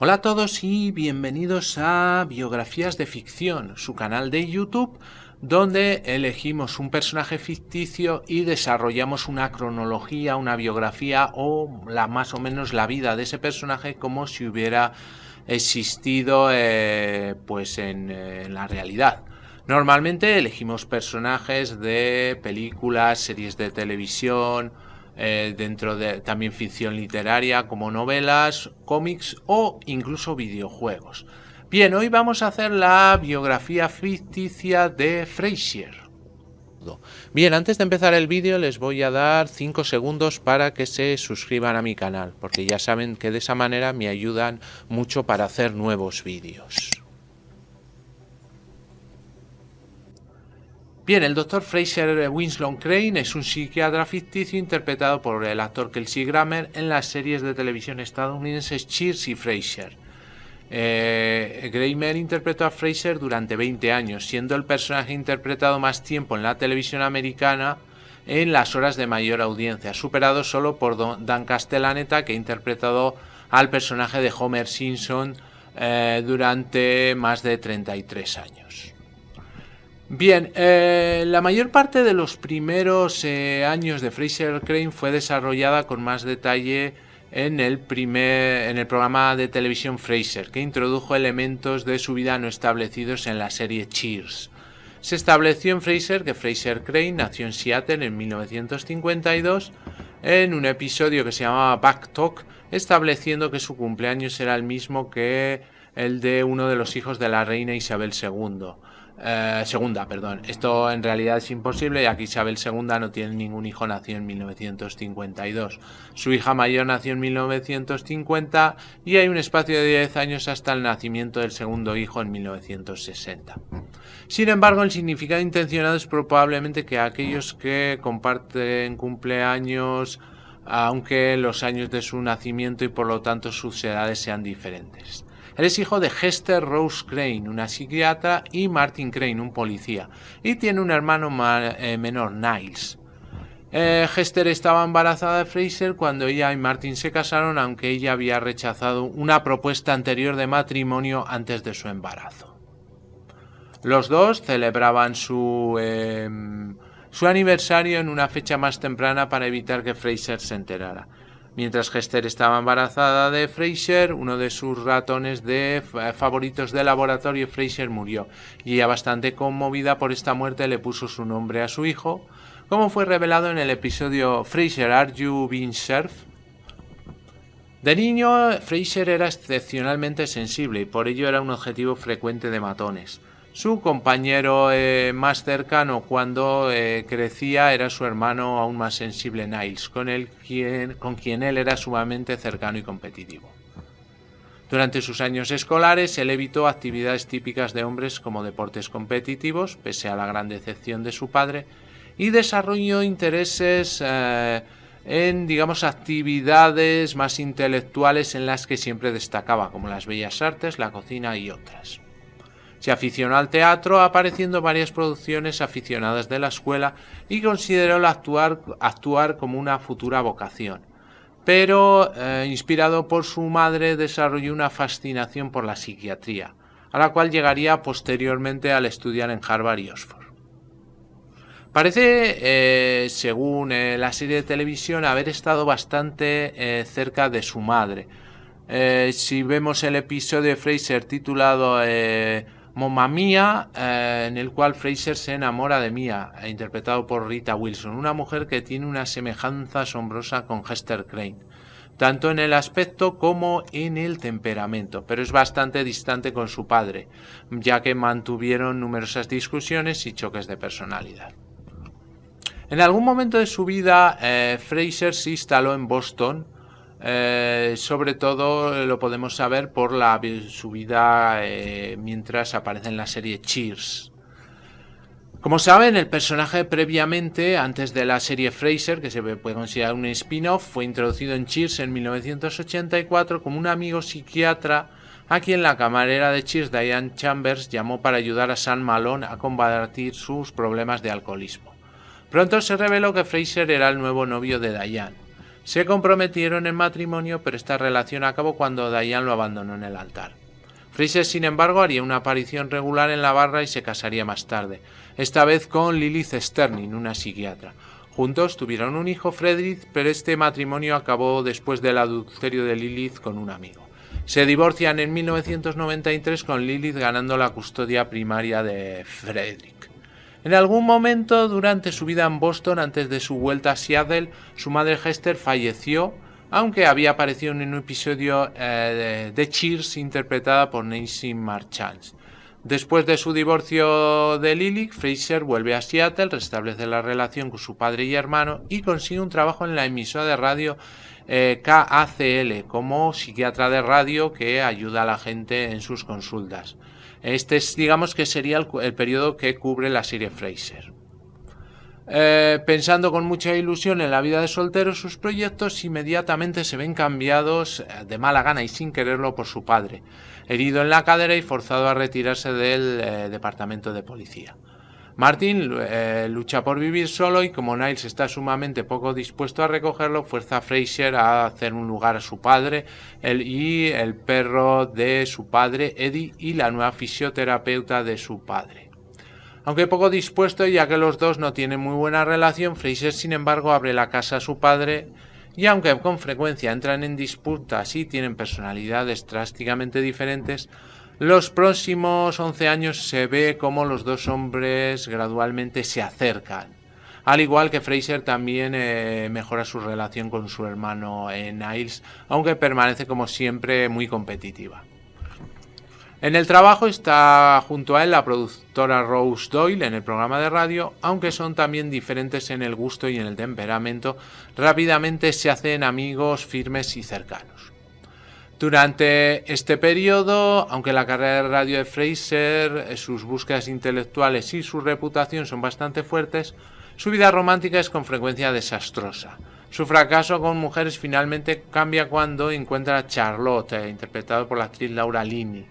Hola a todos y bienvenidos a Biografías de Ficción, su canal de YouTube, donde elegimos un personaje ficticio y desarrollamos una cronología, una biografía o más o menos la vida de ese personaje como si hubiera existido en la realidad. Normalmente elegimos personajes de películas, series de televisión, dentro de también ficción literaria como novelas, cómics o incluso videojuegos. Bien, hoy vamos a hacer la biografía ficticia de Frasier. Bien, antes de empezar el vídeo les voy a dar 5 segundos para que se suscriban a mi canal, porque ya saben que de esa manera me ayudan mucho para hacer nuevos vídeos. Bien, el Dr. Frasier Winslow Crane es un psiquiatra ficticio interpretado por el actor Kelsey Grammer en las series de televisión estadounidenses Cheers y Frasier. Grammer interpretó a Frasier durante 20 años, siendo el personaje interpretado más tiempo en la televisión americana en las horas de mayor audiencia, superado solo por Dan Castellaneta, que ha interpretado al personaje de Homer Simpson durante más de 33 años. Bien, la mayor parte de los primeros años de Frasier Crane fue desarrollada con más detalle en el programa de televisión Frasier, que introdujo elementos de su vida no establecidos en la serie Cheers. Se estableció en Frasier que Frasier Crane nació en Seattle en 1952 en un episodio que se llamaba Back Talk, estableciendo que su cumpleaños era el mismo que el de uno de los hijos de la reina Isabel II. Segunda. Esto en realidad es imposible, ya que Isabel II no tiene ningún hijo, nació en 1952. Su hija mayor nació en 1950 y hay un espacio de 10 años hasta el nacimiento del segundo hijo en 1960. Sin embargo, el significado intencionado es probablemente que aquellos que comparten cumpleaños, aunque los años de su nacimiento y por lo tanto sus edades sean diferentes. Él es hijo de Hester Rose Crane, una psiquiatra, y Martin Crane, un policía, y tiene un hermano menor, Niles. Hester estaba embarazada de Frasier cuando ella y Martin se casaron, aunque ella había rechazado una propuesta anterior de matrimonio antes de su embarazo. Los dos celebraban su aniversario en una fecha más temprana para evitar que Frasier se enterara. Mientras Hester estaba embarazada de Frasier, uno de sus ratones favoritos de laboratorio, Frasier, murió, y ella, bastante conmovida por esta muerte, le puso su nombre a su hijo, como fue revelado en el episodio Frasier, Are You Being Served? De niño, Frasier era excepcionalmente sensible y por ello era un objetivo frecuente de matones. Su compañero más cercano cuando crecía era su hermano aún más sensible, Niles, con quien él era sumamente cercano y competitivo. Durante sus años escolares, él evitó actividades típicas de hombres como deportes competitivos, pese a la gran decepción de su padre, y desarrolló intereses en, actividades más intelectuales en las que siempre destacaba, como las bellas artes, la cocina y otras. Se aficionó al teatro, apareciendo en varias producciones aficionadas de la escuela, y consideró el actuar como una futura vocación. Pero, inspirado por su madre, desarrolló una fascinación por la psiquiatría, a la cual llegaría posteriormente al estudiar en Harvard y Oxford. Parece, según la serie de televisión, haber estado bastante cerca de su madre. Si vemos el episodio de Frasier titulado Mamma Mia, en el cual Frasier se enamora de Mia, interpretado por Rita Wilson, una mujer que tiene una semejanza asombrosa con Hester Crane, tanto en el aspecto como en el temperamento, pero es bastante distante con su padre, ya que mantuvieron numerosas discusiones y choques de personalidad. En algún momento de su vida, Frasier se instaló en Boston. Sobre todo lo podemos saber por su vida mientras aparece en la serie Cheers. Como saben, el personaje previamente, antes de la serie Frasier, que se puede considerar un spin-off, fue introducido en Cheers en 1984 como un amigo psiquiatra a quien la camarera de Cheers, Diane Chambers, llamó para ayudar a Sam Malone a combatir sus problemas de alcoholismo. Pronto se reveló que Frasier era el nuevo novio de Diane. Se comprometieron en matrimonio, pero esta relación acabó cuando Diane lo abandonó en el altar. Fraser, sin embargo, haría una aparición regular en la barra y se casaría más tarde, esta vez con Lilith Sterling, una psiquiatra. Juntos tuvieron un hijo, Frederick, pero este matrimonio acabó después del adulterio de Lilith con un amigo. Se divorcian en 1993 con Lilith ganando la custodia primaria de Frederick. En algún momento durante su vida en Boston, antes de su vuelta a Seattle, su madre Hester falleció, aunque había aparecido en un episodio de Cheers interpretada por Nancy Marchand. Después de su divorcio de Lilith, Fraser vuelve a Seattle, restablece la relación con su padre y hermano y consigue un trabajo en la emisora de radio KACL como psiquiatra de radio que ayuda a la gente en sus consultas. Este es, digamos que sería el periodo que cubre la serie Fraser. Pensando con mucha ilusión en la vida de soltero, sus proyectos inmediatamente se ven cambiados de mala gana y sin quererlo por su padre, herido en la cadera y forzado a retirarse del departamento de policía. Martin lucha por vivir solo y como Niles está sumamente poco dispuesto a recogerlo, fuerza a Fraser a hacer un lugar a su padre y el perro de su padre, Eddie, y la nueva fisioterapeuta de su padre. Aunque poco dispuesto, ya que los dos no tienen muy buena relación, Fraser sin embargo abre la casa a su padre y aunque con frecuencia entran en disputas y tienen personalidades drásticamente diferentes, los próximos 11 años se ve como los dos hombres gradualmente se acercan. Al igual que Fraser también mejora su relación con su hermano Niles, aunque permanece como siempre muy competitiva. En el trabajo está junto a él la productora Rose Doyle en el programa de radio, aunque son también diferentes en el gusto y en el temperamento, rápidamente se hacen amigos firmes y cercanos. Durante este periodo, aunque la carrera de radio de Fraser, sus búsquedas intelectuales y su reputación son bastante fuertes, su vida romántica es con frecuencia desastrosa. Su fracaso con mujeres finalmente cambia cuando encuentra a Charlotte, interpretado por la actriz Laura Linney,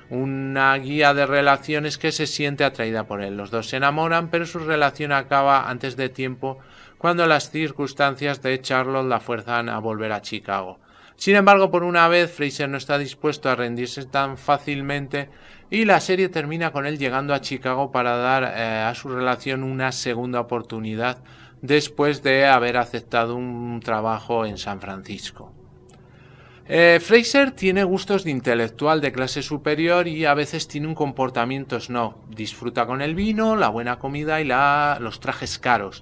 una guía de relaciones que se siente atraída por él. Los dos se enamoran, pero su relación acaba antes de tiempo cuando las circunstancias de Charlotte la fuerzan a volver a Chicago. Sin embargo, por una vez, Fraser no está dispuesto a rendirse tan fácilmente y la serie termina con él llegando a Chicago para dar a su relación una segunda oportunidad después de haber aceptado un trabajo en San Francisco. Fraser tiene gustos de intelectual de clase superior y a veces tiene un comportamiento snob. Disfruta con el vino, la buena comida y los trajes caros.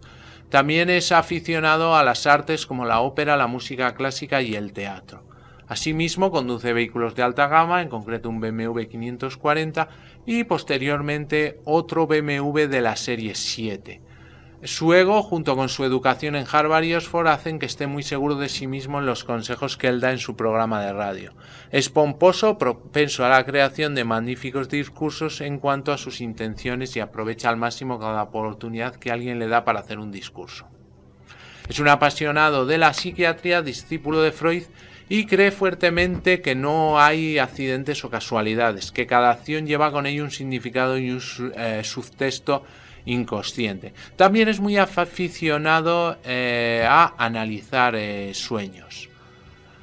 También es aficionado a las artes como la ópera, la música clásica y el teatro. Asimismo, conduce vehículos de alta gama, en concreto un BMW 540 y posteriormente otro BMW de la serie 7. Su ego, junto con su educación en Harvard y Oxford, hacen que esté muy seguro de sí mismo en los consejos que él da en su programa de radio. Es pomposo, propenso a la creación de magníficos discursos en cuanto a sus intenciones y aprovecha al máximo cada oportunidad que alguien le da para hacer un discurso. Es un apasionado de la psiquiatría, discípulo de Freud, y cree fuertemente que no hay accidentes o casualidades, que cada acción lleva con ello un significado y un subtexto inconsciente. También es muy aficionado a analizar sueños.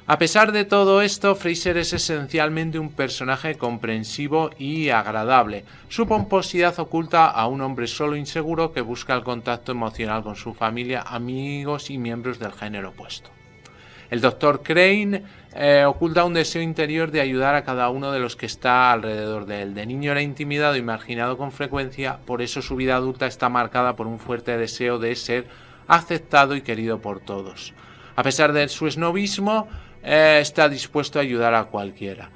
A pesar de todo esto, Fraser es esencialmente un personaje comprensivo y agradable. Su pomposidad oculta a un hombre solo inseguro que busca el contacto emocional con su familia, amigos y miembros del género opuesto. El Dr. Crane oculta un deseo interior de ayudar a cada uno de los que está alrededor de él. De niño era intimidado y marginado con frecuencia, por eso su vida adulta está marcada por un fuerte deseo de ser aceptado y querido por todos. A pesar de su snobismo, está dispuesto a ayudar a cualquiera.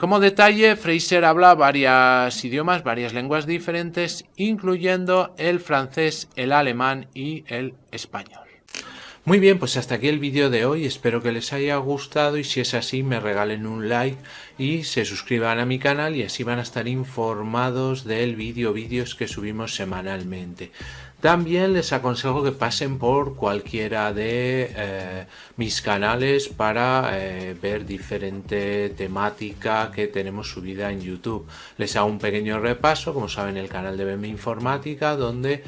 Como detalle, Fraser habla varios idiomas, varias lenguas diferentes, incluyendo el francés, el alemán y el español. Muy bien, pues hasta aquí el vídeo de hoy, espero que les haya gustado y si es así me regalen un like y se suscriban a mi canal, y así van a estar informados del vídeos que subimos semanalmente. También les aconsejo que pasen por cualquiera de mis canales para ver diferente temática que tenemos subida en YouTube. Les hago un pequeño repaso, como saben, el canal de BM Informática, donde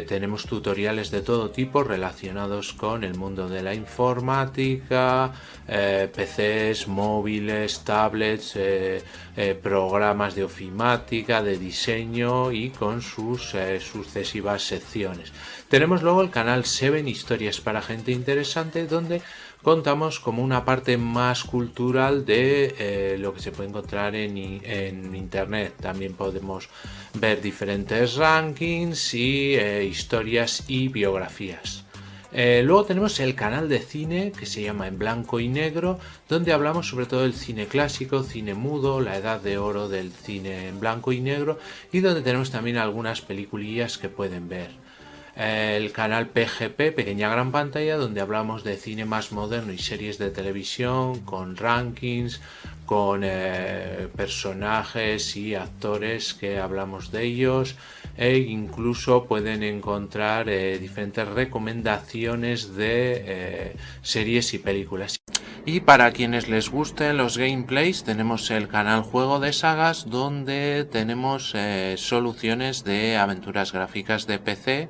tenemos tutoriales de todo tipo relacionados con el mundo de la informática, PCs, móviles, tablets, programas de ofimática, de diseño y con sus sucesivas secciones. Tenemos luego el canal 7 Historias para Gente Interesante, donde contamos como una parte más cultural de lo que se puede encontrar en internet. También podemos ver diferentes rankings y historias y biografías. Luego tenemos el canal de cine que se llama En Blanco y Negro, donde hablamos sobre todo del cine clásico, cine mudo, la edad de oro del cine en blanco y negro, y donde tenemos también algunas peliculillas que pueden ver. El canal PGP, Pequeña Gran Pantalla, donde hablamos de cine más moderno y series de televisión con rankings, con personajes y actores que hablamos de ellos, e incluso pueden encontrar diferentes recomendaciones de series y películas. Y para quienes les gusten los gameplays, tenemos el canal Juego de Sagas, donde tenemos soluciones de aventuras gráficas de PC,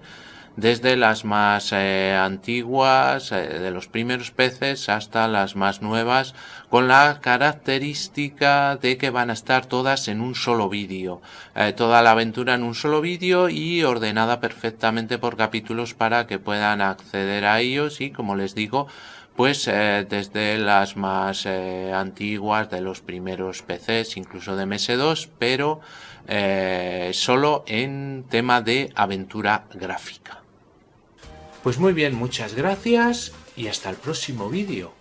desde las más antiguas, de los primeros PCs, hasta las más nuevas, con la característica de que van a estar todas en un solo vídeo. Toda la aventura en un solo vídeo y ordenada perfectamente por capítulos para que puedan acceder a ellos, y como les digo, pues desde las más antiguas, de los primeros PCs, incluso de MS2, pero solo en tema de aventura gráfica. Pues muy bien, muchas gracias y hasta el próximo vídeo.